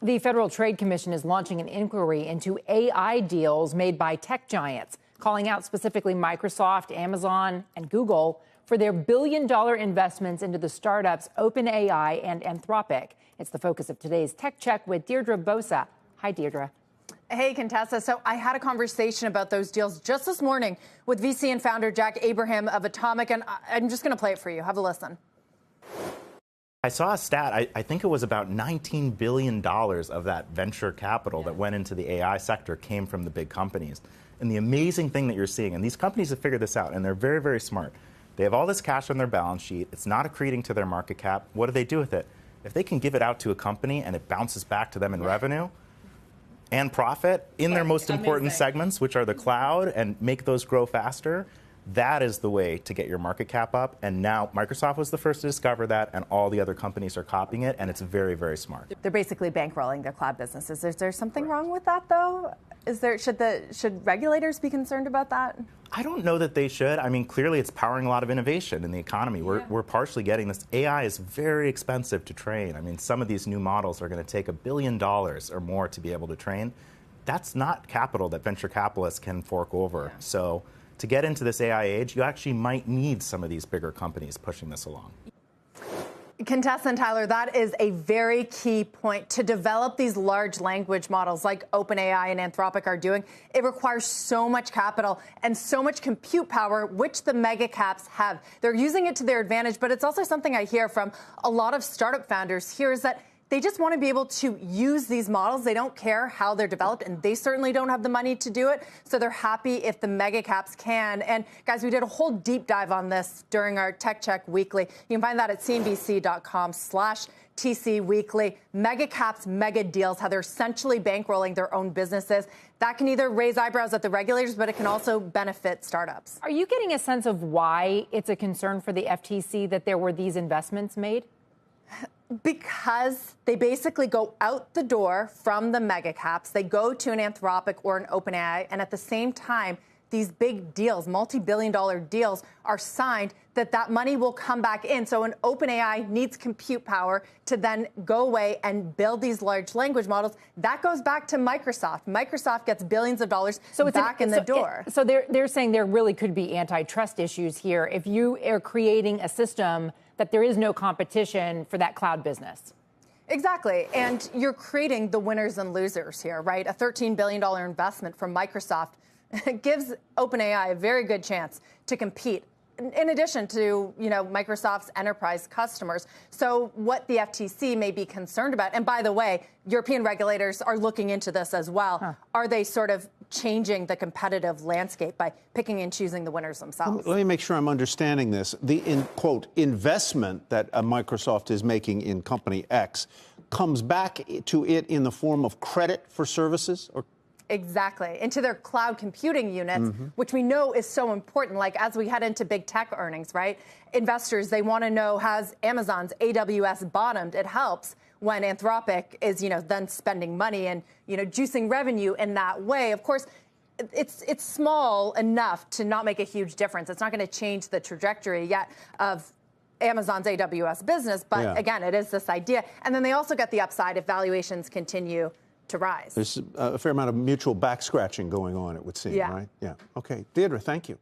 The Federal Trade Commission is launching an inquiry into AI deals made by tech giants, calling out specifically Microsoft, Amazon, and Google for their billion-dollar investments into the startups OpenAI and Anthropic. It's the focus of today's Tech Check with Deirdre Bosa. Hi, Deirdre. Hey, Contessa. So I had a conversation about those deals just this morning with VC and founder Jack Abraham of Atomic, and I'm just going to play it for you. Have a listen. I saw a stat, I think it was about $19 billion of that venture capital that went into the AI sector came from the big companies. And the amazing thing that you're seeing, and these companies have figured this out, and they're very, very smart. They have all this cash on their balance sheet. It's not accreting to their market cap. What do they do with it? If they can give it out to a company and it bounces back to them in revenue and profit in their most important segments, which are the cloud, and make those grow faster, that is the way to get your market cap up. And now Microsoft was the first to discover that, and all the other companies are copying it, and it's very, very smart. They're basically bankrolling their cloud businesses. Is there something wrong with that, though? Should regulators be concerned about that? I don't know that they should. I mean, clearly it's powering a lot of innovation in the economy. We're partially getting this. AI is very expensive to train. I mean, some of these new models are going to take $1 billion or more to be able to train. That's not capital that venture capitalists can fork over. So to get into this AI age, you actually might need some of these bigger companies pushing this along. Contessa and Tyler, that is a very key point. To develop these large language models like OpenAI and Anthropic are doing, it requires so much capital and so much compute power, which the mega caps have. They're using it to their advantage, but it's also something I hear from a lot of startup founders here is that they just want to be able to use these models. They don't care how they're developed, and they certainly don't have the money to do it. So they're happy if the mega caps can. And guys, we did a whole deep dive on this during our Tech Check Weekly. You can find that at cnbc.com/TC Weekly. Mega caps, mega deals, how they're essentially bankrolling their own businesses. That can either raise eyebrows at the regulators, but it can also benefit startups. Are you getting a sense of why it's a concern for the FTC that there were these investments made? Because they basically go out the door from the mega caps. They go to an Anthropic or an OpenAI, and at the same time, these big deals, multi-billion-dollar deals, are signed that money will come back in. So an OpenAI needs compute power to then go away and build these large language models. That goes back to Microsoft. Microsoft gets billions of dollars back in the door. So they're saying there really could be antitrust issues here if you are creating a system that there is no competition for that cloud business. Exactly. And you're creating the winners and losers here, right? A $13 billion investment from Microsoft gives OpenAI a very good chance to compete, in addition to, Microsoft's enterprise customers. So what the FTC may be concerned about, and by the way, European regulators are looking into this as well. Are they sort of changing the competitive landscape by picking and choosing the winners themselves? Let me make sure I'm understanding this. The, quote, investment that Microsoft is making in company X comes back to it in the form of credit for services? Or Exactly. Into their cloud computing units, which we know is so important. Like as we head into big tech earnings, right? Investors, they want to know, has Amazon's AWS bottomed? It helps when Anthropic is, then spending money and, juicing revenue in that way. Of course, it's small enough to not make a huge difference. It's not going to change the trajectory yet of Amazon's AWS business. But again, it is this idea. And then they also get the upside if valuations continue to rise. There's a fair amount of mutual back scratching going on, it would seem, right? Yeah. Okay. Deirdre, thank you.